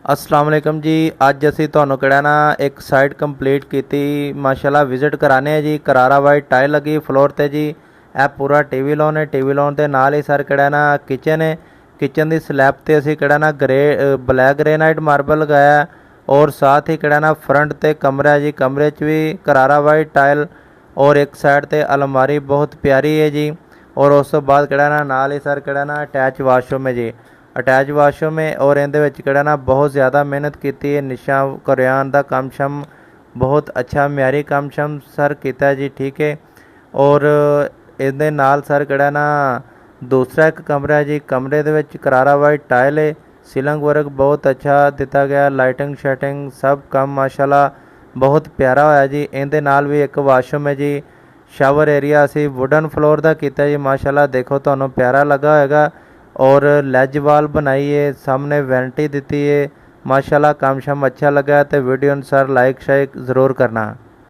अस्सलाम वालेकुम जी। अज असी तुहानू किहड़ा ना एक साइट कंप्लीट की माशाल्लाह विजिट कराने जी। करारा वाइट टाइल लगी फ्लोर ते जी। यह पूरा टीवी लॉन है। टीवी लॉन के नाल ही सर किहड़ा ना किचन है। किचन की स्लैब ते असी किहड़ा ना ब्लैक ग्रेनाइट मार्बल लगाया और साथ ही किहड़ा ना फ्रंट ते कमरा है जी। कमरे च भी करारा वाइट टाइल और एक साइड ते अलमारी बहुत प्यारी है जी। और उस तो बाद किहड़ा ना नाल ही सर किहड़ा ना अटैच वाशरूम है जी। अटैच वाशरूम है और इहदे विच किहड़ा ना बहुत ज़्यादा मेहनत की है। निशा करयान का काम शम बहुत अच्छा म्यारी काम शम सर किया जी। ठीक है। और इहदे नाल सर किहड़ा ना दूसरा एक कमरा है जी। कमरे दे विच करारा वाइट टाइल है। सीलिंग वर्क बहुत अच्छा दिता गया। लाइटिंग शैटिंग सब काम माशाल्लाह बहुत प्यारा होया जी। इहदे नाल भी एक वाशरूम है जी। शावर एरिया असी वुडन फ्लोर का किया जी। माशाल्लाह देखो तुहानू प्यारा लगा होएगा। और लैज वाल बनाई है। सामने वेंटी दी है। माशाल्लाह काम शाम अच्छा लगा तो वीडियो अनुसार लाइक शाइक ज़रूर करना।